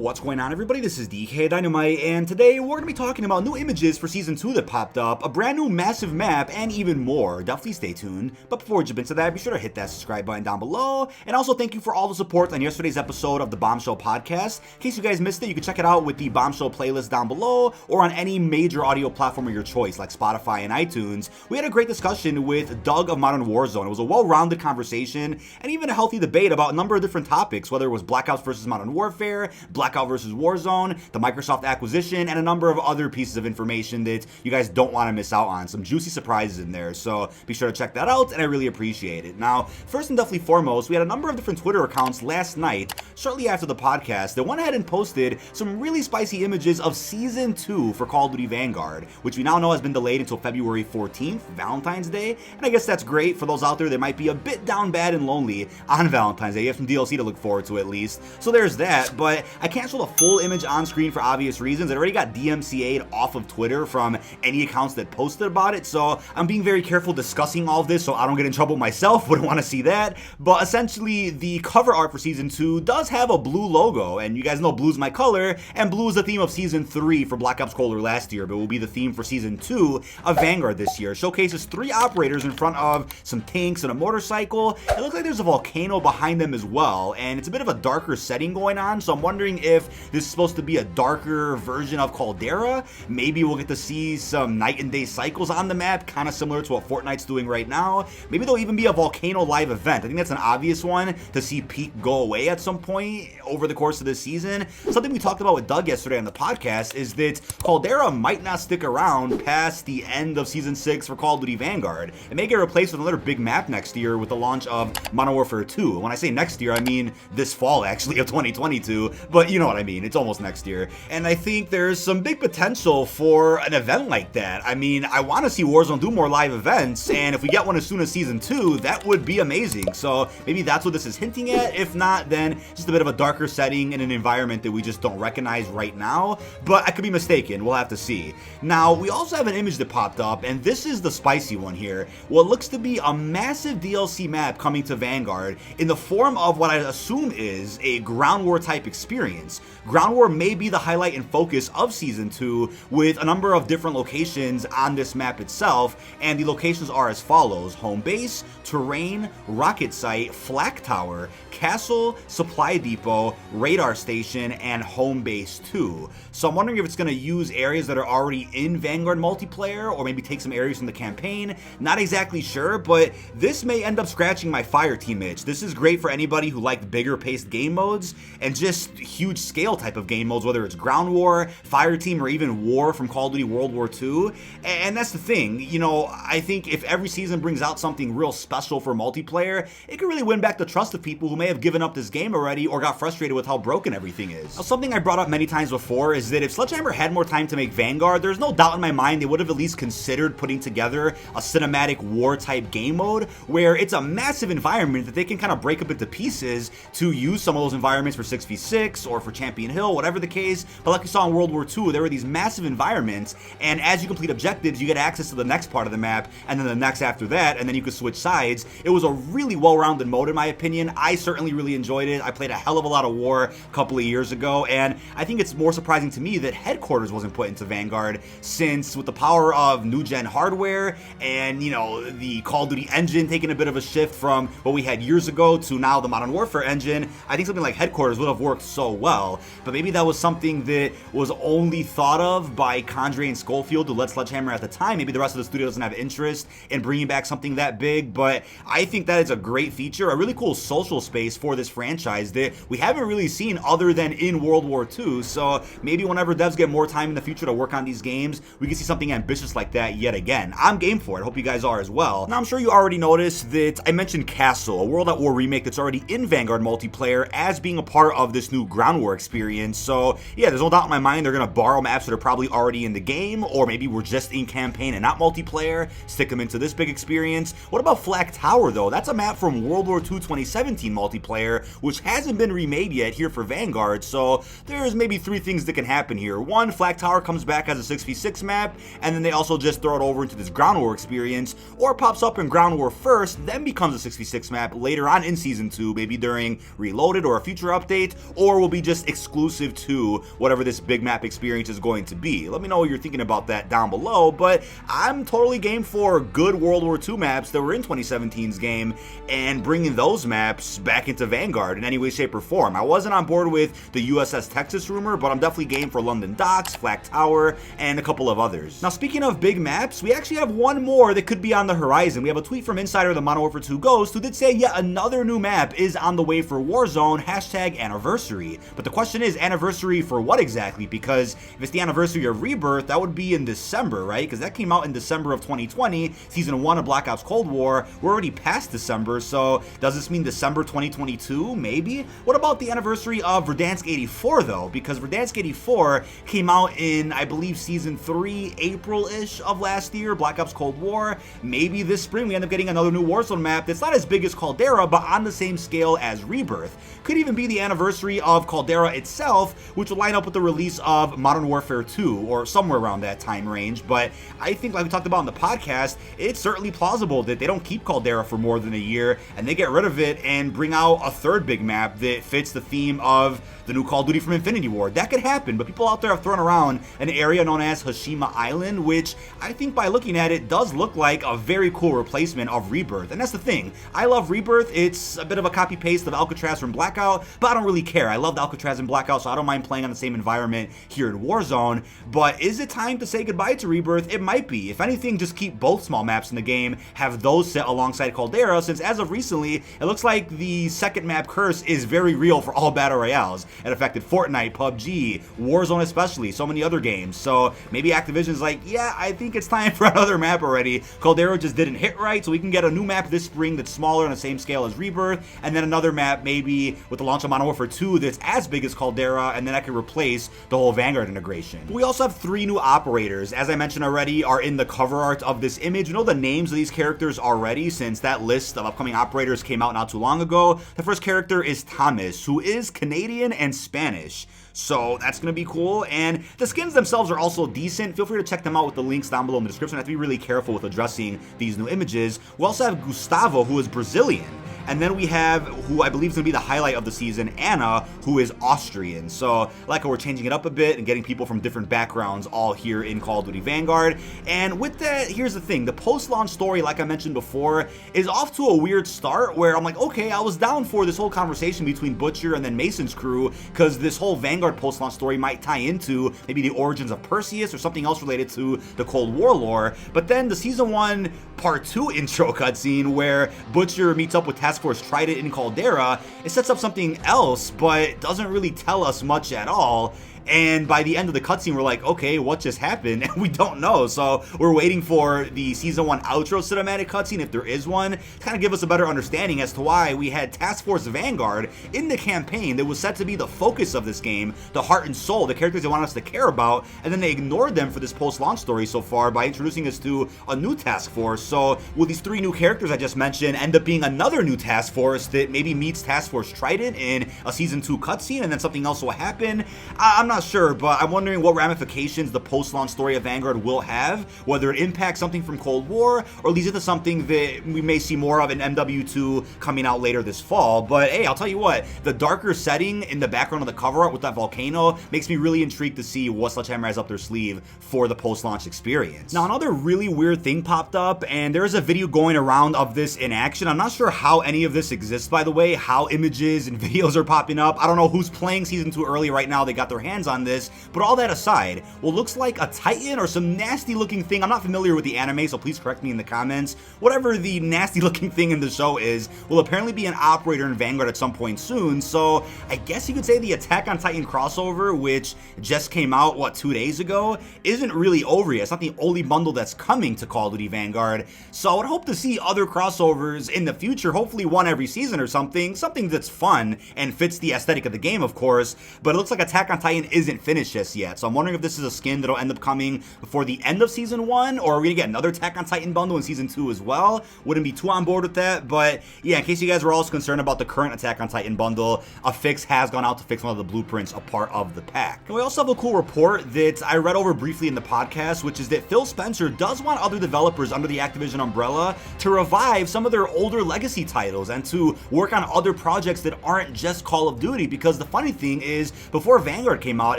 What's going on, everybody? This is dkdynamite, and today we're going to be talking about new images for Season 2 that popped up, a brand new massive map, and even more. Definitely stay tuned. But before we jump into that, be sure to hit that subscribe button down below, and also thank you for all the support on yesterday's episode of the Bombshell podcast. In case you guys missed it, you can check it out with the Bombshell playlist down below, or on any major audio platform of your choice, like Spotify and iTunes. We had a great discussion with Doug of Modern Warzone. It was a well-rounded conversation, and even a healthy debate about a number of different topics, whether it was Black Ops versus Modern Warfare, Blackout versus Warzone, the Microsoft acquisition, and a number of other pieces of information that you guys don't want to miss out on. Some juicy surprises in there, so be sure to check that out, and I really appreciate it. Now, first and definitely foremost, we had a number of different Twitter accounts last night, shortly after the podcast, that went ahead and posted some really spicy images of Season 2 for Call of Duty Vanguard, which we now know has been delayed until February 14th, Valentine's Day, and I guess that's great for those out there that might be a bit down bad and lonely on Valentine's Day. You have some DLC to look forward to at least, so there's that, but I can't show the full image on screen for obvious reasons. It already got DMCA'd off of Twitter from any accounts that posted about it, so I'm being very careful discussing all of this so I don't get in trouble myself. Wouldn't want to see that. But essentially, the cover art for Season 2 does have a blue logo, and you guys know blue's my color, and blue is the theme of Season 3 for Black Ops Cold War last year, but will be the theme for Season 2 of Vanguard this year. It showcases 3 operators in front of some tanks and a motorcycle. It looks like there's a volcano behind them as well, and it's a bit of a darker setting going on, so I'm wondering if this is supposed to be a darker version of Caldera. Maybe we'll get to see some night and day cycles on the map, kind of similar to what Fortnite's doing right now. Maybe there'll even be a Volcano live event. I think that's an obvious one to see Peak go away at some point over the course of this season. Something we talked about with Doug yesterday on the podcast is that Caldera might not stick around past the end of Season 6 for Call of Duty Vanguard. It may get replaced with another big map next year with the launch of Modern Warfare 2. When I say next year, I mean this fall, actually, of 2022, but you know what I mean. It's almost next year. And I think there's some big potential for an event like that. I mean, I want to see Warzone do more live events, and if we get one as soon as Season 2, that would be amazing. So maybe that's what this is hinting at. If not, then just a bit of a darker setting in an environment that we just don't recognize right now. But I could be mistaken. We'll have to see. Now, we also have an image that popped up, and this is the spicy one here. What looks to be a massive DLC map coming to Vanguard in the form of what I assume is a ground war type experience. Ground war may be the highlight and focus of Season 2, with a number of different locations on this map itself, and the locations are as follows: home base, terrain, rocket site, flak tower, castle, supply depot, radar station, and home base 2. So I'm wondering if it's going to use areas that are already in Vanguard multiplayer, or maybe take some areas from the campaign. Not exactly sure, but this may end up scratching my Fireteam itch. This is great for anybody who liked bigger paced game modes and just huge scale type of game modes, whether it's ground war, Fireteam, or even war from Call of Duty World War II. And that's the thing, you know, I think if every season brings out something real special for multiplayer, it can really win back the trust of people who may have given up this game already or got frustrated with how broken everything is. Now, something I brought up many times before is that if Sledgehammer had more time to make Vanguard, there's no doubt in my mind they would have at least considered putting together a cinematic war type game mode where it's a massive environment that they can kind of break up into pieces to use some of those environments for 6v6 or for Champion Hill, whatever the case. But like you saw in World War II, there were these massive environments, and as you complete objectives, you get access to the next part of the map, and then the next after that, and then you could switch sides. It was a really well-rounded mode in my opinion. I certainly really enjoyed it. I played a hell of a lot of War a couple of years ago, and I think it's more surprising to me that Headquarters wasn't put into Vanguard, since with the power of new-gen hardware and, you know, the Call of Duty engine taking a bit of a shift from what we had years ago to now the Modern Warfare engine, I think something like Headquarters would have worked so well. But maybe that was something that was only thought of by Condrey and Schofield, who led Sledgehammer at the time. Maybe the rest of the studio doesn't have interest in bringing back something that big, but I think that is a great feature, a really cool social space for this franchise that we haven't really seen other than in World War II. So maybe whenever devs get more time in the future to work on these games, we can see something ambitious like that yet again. I'm game for it. Hope you guys are as well. Now, I'm sure you already noticed that I mentioned Castle, a World at War remake that's already in Vanguard multiplayer, as being a part of this new ground war experience. So yeah, there's no doubt in my mind they're going to borrow maps that are probably already in the game, or maybe we're just in campaign and not multiplayer, stick them into this big experience. What about Flak Tower though? That's a map from World War II 2017 multiplayer, which hasn't been remade yet here for Vanguard. So there's maybe 3 things that can happen here. 1, Flak Tower comes back as a 6v6 map, and then they also just throw it over into this ground war experience, or pops up in ground war first, then becomes a 6v6 map later on in Season 2, maybe during Reloaded or a future update, or will be just just exclusive to whatever this big map experience is going to be? Let me know what you're thinking about that down below, but I'm totally game for good World War II maps that were in 2017's game and bringing those maps back into Vanguard in any way, shape, or form. I wasn't on board with the USS Texas rumor, but I'm definitely game for London Docks, Flak Tower, and a couple of others. Now, speaking of big maps, we actually have one more that could be on the horizon. We have a tweet from Insider the Modern Warfare 2 Ghost, who did say yet another new map is on the way for Warzone, hashtag anniversary. But the question is, anniversary for what exactly? Because if it's the anniversary of Rebirth, that would be in December, right? Because that came out in December of 2020, Season 1 of Black Ops Cold War. We're already past December, so does this mean December 2022? Maybe? What about the anniversary of Verdansk 84, though? Because Verdansk 84 came out in, I believe, Season 3, April-ish of last year, Black Ops Cold War. Maybe this spring we end up getting another new Warzone map that's not as big as Caldera, but on the same scale as Rebirth. Could even be the anniversary of Caldera itself, which will line up with the release of Modern Warfare 2, or somewhere around that time range. But I think, like we talked about in the podcast, it's certainly plausible that they don't keep Caldera for more than a year, and they get rid of it and bring out a third big map that fits the theme of the new Call of Duty from Infinity Ward. That could happen, but people out there have thrown around an area known as Hashima Island, which I think by looking at it does look like a very cool replacement of Rebirth. And that's the thing. I love Rebirth. It's a bit of a copy-paste of Alcatraz from Blackout, but I don't really care. I loved Alcatraz and Blackout, so I don't mind playing on the same environment here in Warzone. But is it time to say goodbye to Rebirth? It might be. If anything, just keep both small maps in the game, have those set alongside Caldera, since as of recently, it looks like the second map curse is very real for all battle royales. It affected Fortnite, PUBG, Warzone especially, so many other games. So maybe Activision's like, yeah, I think it's time for another map already. Caldera just didn't hit right, so we can get a new map this spring that's smaller on the same scale as Rebirth, and then another map maybe with the launch of Modern Warfare 2 that's as big as Caldera, and then that can replace the whole Vanguard integration. But we also have 3 new operators, as I mentioned already, are in the cover art of this image. You know the names of these characters already, since that list of upcoming operators came out not too long ago. The first character is Thomas, who is Canadian and Spanish. So that's going to be cool, and the skins themselves are also decent. Feel free to check them out with the links down below in the description. I have to be really careful with addressing these new images. We also have Gustavo, who is Brazilian. And then we have, who I believe is going to be the highlight of the season, Anna, who is Austrian. So, like how we're changing it up a bit and getting people from different backgrounds all here in Call of Duty Vanguard. And with that, here's the thing. The post-launch story, like I mentioned before, is off to a weird start where I'm like, okay, I was down for this whole conversation between Butcher and then Mason's crew, because this whole Vanguard post-launch story might tie into maybe the origins of Perseus or something else related to the Cold War lore. But then the Season 1 Part 2 intro cutscene where Butcher meets up with Task Force Trident in Caldera, it sets up something else, but doesn't really tell us much at all. And by the end of the cutscene, we're like, okay, what just happened? And we don't know. So we're waiting for the Season 1 outro cinematic cutscene, if there is one, to kind of give us a better understanding as to why we had Task Force Vanguard in the campaign that was set to be the focus of this game, the heart and soul, the characters they want us to care about, and then they ignored them for this post-launch story so far by introducing us to a new task force. So will these 3 new characters I just mentioned end up being another new task force that maybe meets Task Force Trident in a Season 2 cutscene, and then something else will happen? I'm not sure, but I'm wondering what ramifications the post-launch story of Vanguard will have, whether it impacts something from Cold War or leads into something that we may see more of in MW2 coming out later this fall. But hey, I'll tell you what, the darker setting in the background of the cover art with that volcano makes me really intrigued to see what Sledgehammer has up their sleeve for the post-launch experience. Now, another really weird thing popped up, and there is a video going around of this in action. I'm not sure how any of this exists, by the way, how images and videos are popping up. I don't know who's playing Season 2 early right now. They got their hands on this. But all that aside, what looks like a Titan or some nasty looking thing, I'm not familiar with the anime, so please correct me in the comments, whatever the nasty looking thing in the show is, will apparently be an operator in Vanguard at some point soon. So I guess you could say the Attack on Titan crossover, which just came out, what, 2 days ago, isn't really over yet. It's not the only bundle that's coming to Call of Duty Vanguard. So I would hope to see other crossovers in the future, hopefully one every season or something that's fun and fits the aesthetic of the game, of course. But it looks like Attack on Titan isn't finished just yet. So I'm wondering if this is a skin that'll end up coming before the end of Season 1, or are we gonna get another Attack on Titan bundle in Season 2 as well? Wouldn't be too on board with that, but yeah, in case you guys were also concerned about the current Attack on Titan bundle, a fix has gone out to fix one of the blueprints a part of the pack. And we also have a cool report that I read over briefly in the podcast, which is that Phil Spencer does want other developers under the Activision umbrella to revive some of their older legacy titles and to work on other projects that aren't just Call of Duty, because the funny thing is, before Vanguard came out,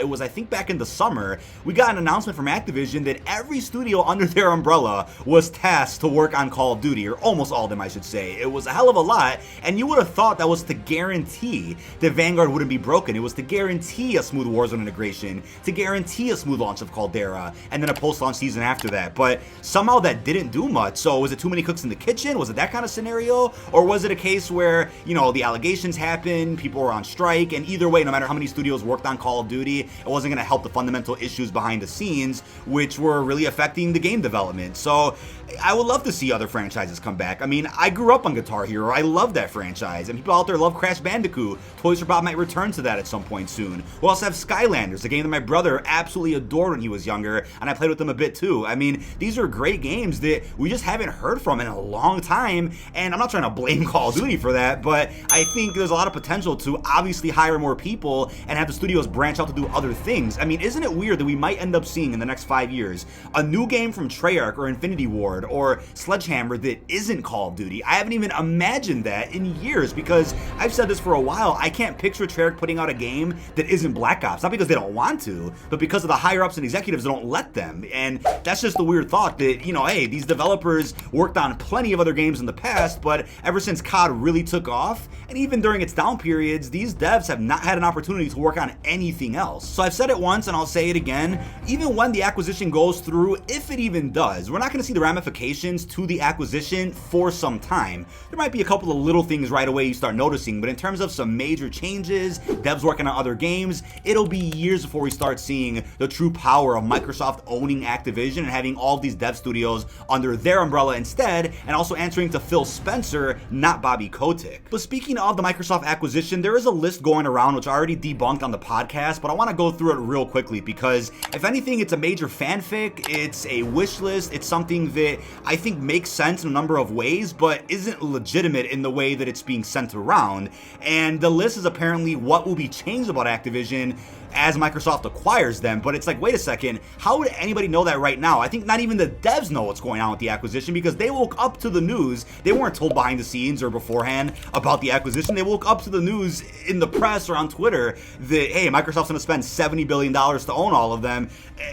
it was I think back in the summer, we got an announcement from Activision that every studio under their umbrella was tasked to work on Call of Duty, or almost all of them I should say. It was a hell of a lot, and you would have thought that was to guarantee that Vanguard wouldn't be broken. It was to guarantee a smooth Warzone integration, to guarantee a smooth launch of Caldera, and then a post-launch season after that, but somehow that didn't do much. So was it too many cooks in the kitchen? Was it that kind of scenario? Or was it a case where, you know, the allegations happened, people were on strike, and either way, no matter how many studios worked on Call of Duty, it wasn't going to help the fundamental issues behind the scenes, which were really affecting the game development. So I would love to see other franchises come back. I mean, I grew up on Guitar Hero. I love that franchise, and people out there love Crash Bandicoot. Toys for Bob might return to that at some point soon. We also have Skylanders, a game that my brother absolutely adored when he was younger, and I played with them a bit too. I mean, these are great games that we just haven't heard from in a long time, and I'm not trying to blame Call of Duty for that, but I think there's a lot of potential to obviously hire more people and have the studios branch out to do other things. I mean, isn't it weird that we might end up seeing in the next 5 years a new game from Treyarch or Infinity Ward or Sledgehammer that isn't Call of Duty? I haven't even imagined that in years, because I've said this for a while. I can't picture Treyarch putting out a game that isn't Black Ops, not because they don't want to, but because of the higher ups and executives that don't let them. And that's just the weird thought that, you know, hey, these developers worked on plenty of other games in the past, but ever since COD really took off, and even during its down periods, these devs have not had an opportunity to work on anything else. So I've said it once and I'll say it again, even when the acquisition goes through, if it even does, we're not going to see the ramifications to the acquisition for some time. There might be a couple of little things right away you start noticing, but in terms of some major changes, devs working on other games, it'll be years before we start seeing the true power of Microsoft owning Activision and having all of these dev studios under their umbrella instead, and also answering to Phil Spencer, not Bobby Kotick. But speaking of the Microsoft acquisition, there is a list going around which I already debunked on the podcast, but I want to go through it real quickly because if anything, it's a major fanfic, it's a wish list, it's something that I think makes sense in a number of ways, but isn't legitimate in the way that it's being sent around. And the list is apparently what will be changed about Activision as Microsoft acquires them, but it's like, wait a second, how would anybody know that right now? I think not even the devs know what's going on with the acquisition because they woke up to the news. They weren't told behind the scenes or beforehand about the acquisition. They woke up to the news in the press or on Twitter that, hey, Microsoft's going to spend $70 billion to own all of them.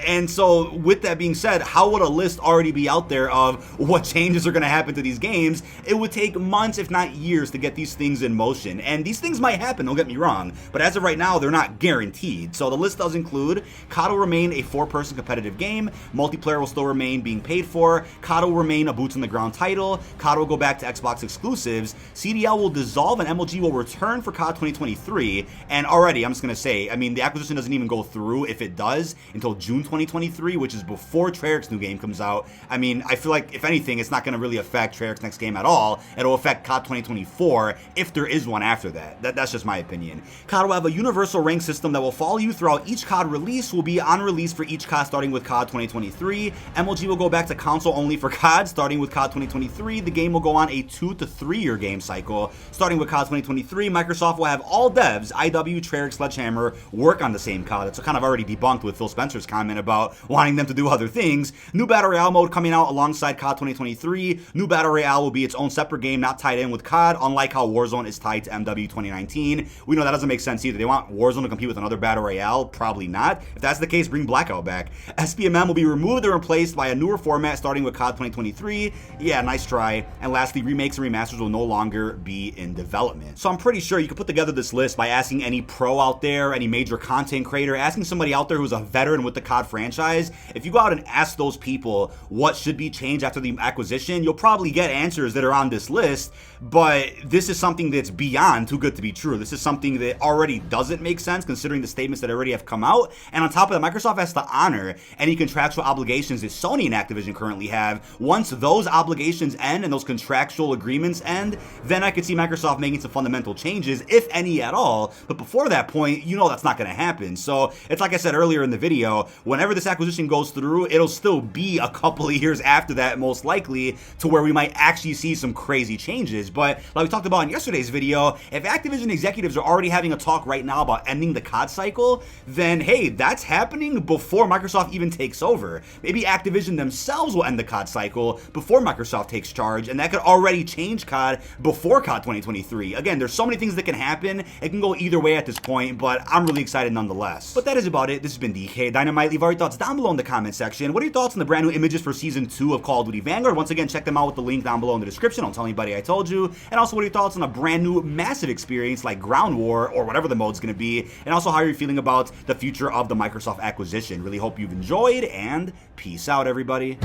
And so with that being said, how would a list already be out there of what changes are going to happen to these games? It would take months, if not years, to get these things in motion. And these things might happen, don't get me wrong, but as of right now, they're not guaranteed. So the list does include COD will remain a 4-person competitive game, multiplayer will still remain being paid for, COD will remain a boots-on-the-ground title, COD will go back to Xbox exclusives, CDL will dissolve, and MLG will return for COD 2023, and already, I'm just going to say, I mean, the acquisition doesn't even go through, if it does, until June 2023, which is before Treyarch's new game comes out. I mean, I feel like, if anything, it's not going to really affect Treyarch's next game at all. It'll affect COD 2024, if there is one after that. That's just my opinion. COD will have a universal rank system that will follow you throughout each COD release, will be on release for each COD starting with COD 2023. MLG will go back to console only for COD starting with COD 2023. The game will go on a 2 to 3 year game cycle. Starting with COD 2023, Microsoft will have all devs, IW, Treyarch, Sledgehammer, work on the same COD. It's kind of already debunked with Phil Spencer's comment about wanting them to do other things. New Battle Royale mode coming out alongside COD 2023. New Battle Royale will be its own separate game, not tied in with COD, unlike how Warzone is tied to MW 2019. We know that doesn't make sense either. They want Warzone to compete with another Battle Royale? Probably not. If that's the case, bring Blackout back. SPMM will be removed and replaced by a newer format starting with COD 2023. Yeah, nice try. And lastly, remakes and remasters will no longer be in development. So I'm pretty sure you could put together this list by asking any pro out there, any major content creator, asking somebody out there who's a veteran with the COD franchise. If you go out and ask those people what should be changed after the acquisition, you'll probably get answers that are on this list, but this is something that's beyond too good to be true. This is something that already doesn't make sense considering the statement statements that already have come out. And on top of that, Microsoft has to honor any contractual obligations that Sony and Activision currently have. Once those obligations end and those contractual agreements end, then I could see Microsoft making some fundamental changes, if any at all. But before that point, you know that's not going to happen. So it's like I said earlier in the video, whenever this acquisition goes through, it'll still be a couple of years after that, most likely, to where we might actually see some crazy changes. But like we talked about in yesterday's video, if Activision executives are already having a talk right now about ending the COD cycle, then hey, that's happening before Microsoft even takes over. Maybe Activision themselves will end the COD cycle before Microsoft takes charge, and that could already change COD before COD 2023. Again, there's so many things that can happen. It can go either way at this point, but I'm really excited nonetheless. But that is about it. This has been dkdynamite. Leave all your thoughts down below in the comment section. What are your thoughts on the brand new images for Season 2 of Call of Duty Vanguard? Once again, check them out with the link down below in the description. Don't tell anybody I told you. And also, what are your thoughts on a brand new massive experience like Ground War, or whatever the mode's going to be? And also, how are you feeling about the future of the Microsoft acquisition? Really hope you've enjoyed, and peace out, everybody.